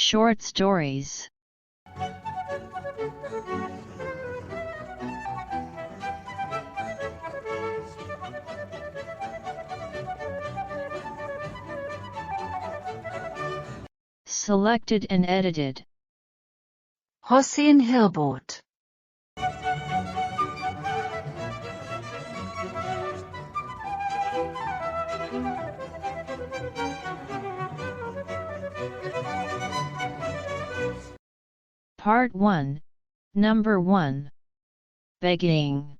Short stories. Selected and edited. Hossein Hilbert. Part 1, Number 1. Begging.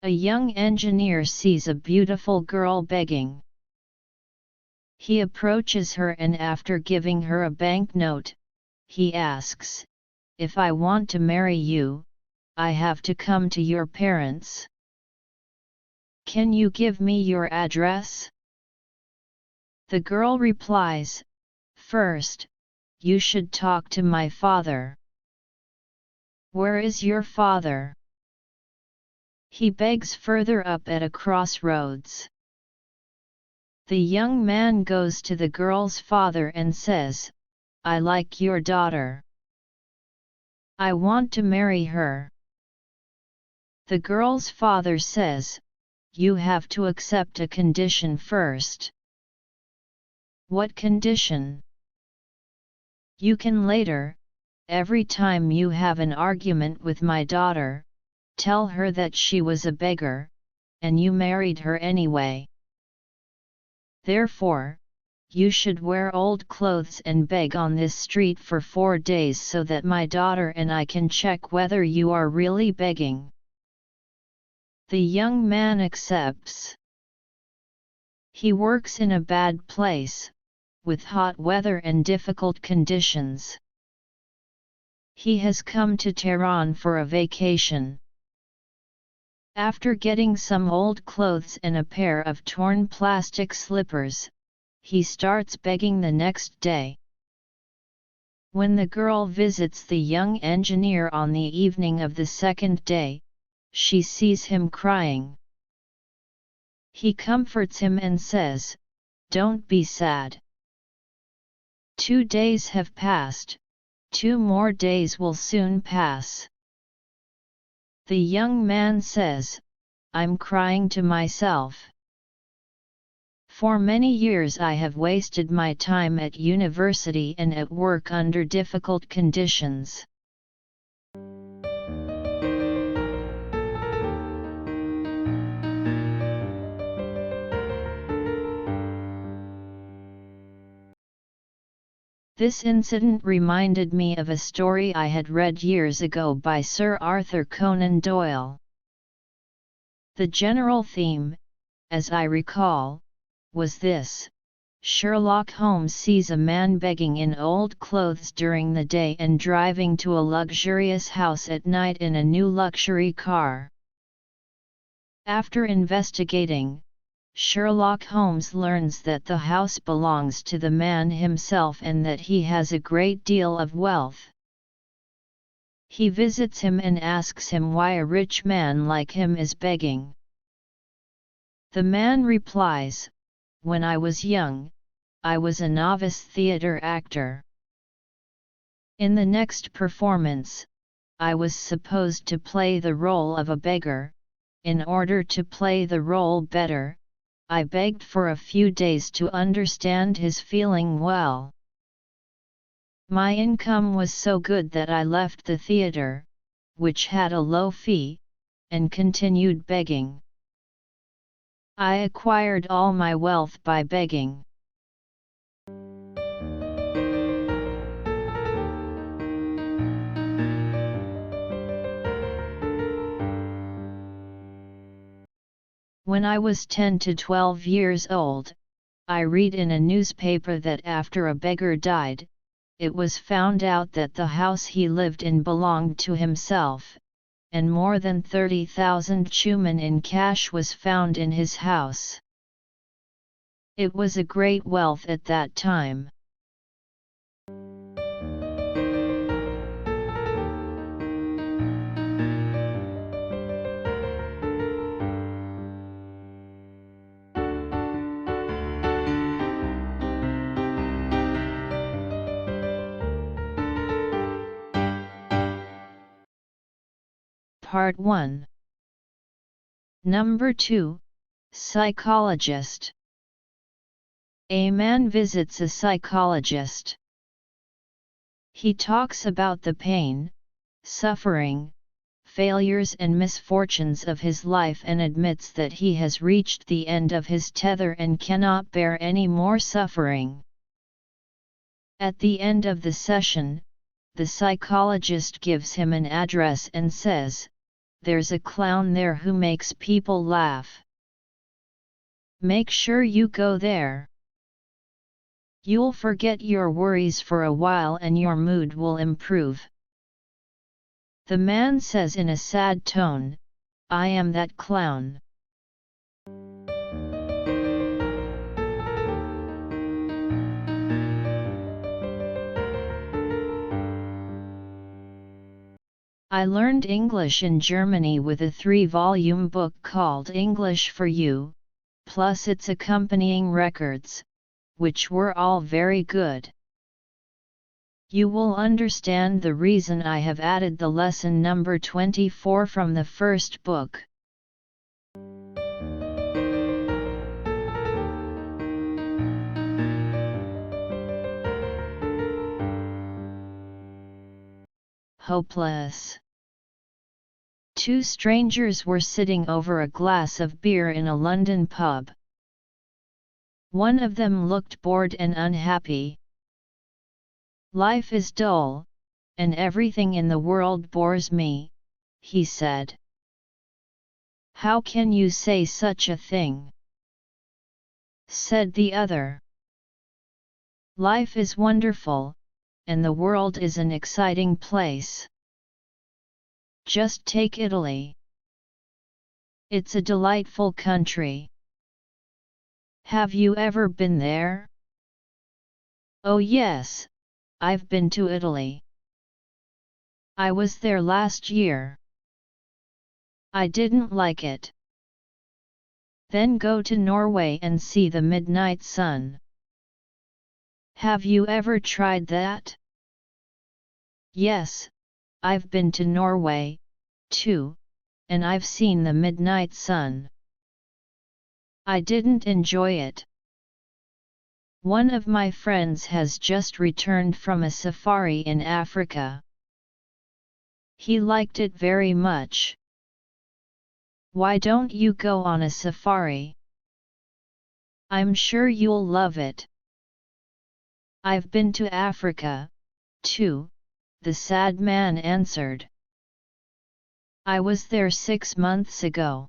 A young engineer sees a beautiful girl begging. He approaches her and after giving her a banknote, he asks, "If I want to marry you, I have to come to your parents. Can you give me your address?" The girl replies, "First, you should talk to my father." "Where is your father?" He begs further up at a crossroads. The young man goes to the girl's father and says, "I like your daughter. I want to marry her." The girl's father says, "You have to accept a condition first." "What condition?" "You can later, every time you have an argument with my daughter, tell her that she was a beggar, and you married her anyway. Therefore, you should wear old clothes and beg on this street for 4 days so that my daughter and I can check whether you are really begging." The young man accepts. He works in a bad place, with hot weather and difficult conditions. He has come to Tehran for a vacation. After getting some old clothes and a pair of torn plastic slippers, he starts begging the next day. When the girl visits the young engineer on the evening of the second day, she sees him crying. He comforts him and says, "Don't be sad. 2 days have passed, 2 more days will soon pass." The young man says, "I'm crying to myself. For many years I have wasted my time at university and at work under difficult conditions. This incident reminded me of a story I had read years ago by Sir Arthur Conan Doyle. The general theme, as I recall, was this: Sherlock Holmes sees a man begging in old clothes during the day and driving to a luxurious house at night in a new luxury car. After investigating, Sherlock Holmes learns that the house belongs to the man himself and that he has a great deal of wealth. He visits him and asks him why a rich man like him is begging. The man replies, "When I was young, I was a novice theater actor. In the next performance, I was supposed to play the role of a beggar. In order to play the role better, I begged for a few days to understand his feeling well. My income was so good that I left the theater, which had a low fee, and continued begging. I acquired all my wealth by begging." When I was 10 to 12 years old, I read in a newspaper that after a beggar died, it was found out that the house he lived in belonged to himself, and more than 30,000 chuman in cash was found in his house. It was a great wealth at that time. Part 1. Number 2, Psychologist. A man visits a psychologist. He talks about the pain, suffering, failures and misfortunes of his life and admits that he has reached the end of his tether and cannot bear any more suffering. At the end of the session, the psychologist gives him an address and says, "There's a clown there who makes people laugh. Make sure you go there. You'll forget your worries for a while and your mood will improve." The man says in a sad tone, "I am that clown." I learned English in Germany with a 3-volume book called English for You, plus its accompanying records, which were all very good. You will understand the reason I have added the lesson number 24 from the first book. Hopeless. Two strangers were sitting over a glass of beer in a London pub. One of them looked bored and unhappy. "Life is dull, and everything in the world bores me," he said. "How can you say such a thing?" said the other. "Life is wonderful, and the world is an exciting place. Just take Italy. It's a delightful country. Have you ever been there?" "Oh yes, I've been to Italy. I was there last year. I didn't like it." "Then go to Norway and see the midnight sun. Have you ever tried that?" "Yes, I've been to Norway, too, and I've seen the midnight sun. I didn't enjoy it. One of my friends has just returned from a safari in Africa. He liked it very much. Why don't you go on a safari? I'm sure you'll love it." "I've been to Africa, too," the sad man answered. "I was there 6 months ago.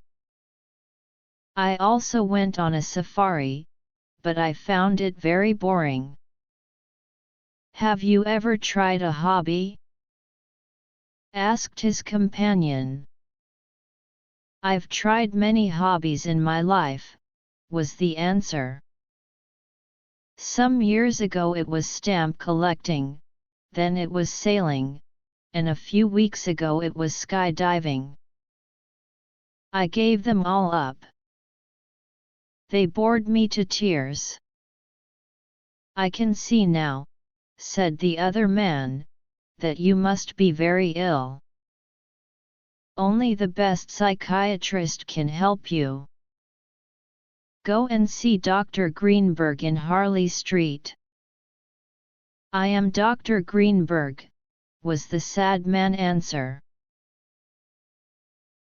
I also went on a safari, but I found it very boring." "Have you ever tried a hobby?" asked his companion. "I've tried many hobbies in my life," was the answer. "Some years ago it was stamp collecting, then it was sailing, and a few weeks ago it was skydiving. I gave them all up. They bored me to tears." "I can see now," said the other man, "that you must be very ill. Only the best psychiatrist can help you. Go and see Dr. Greenberg in Harley Street." "I am Dr. Greenberg," was the sad man's answer.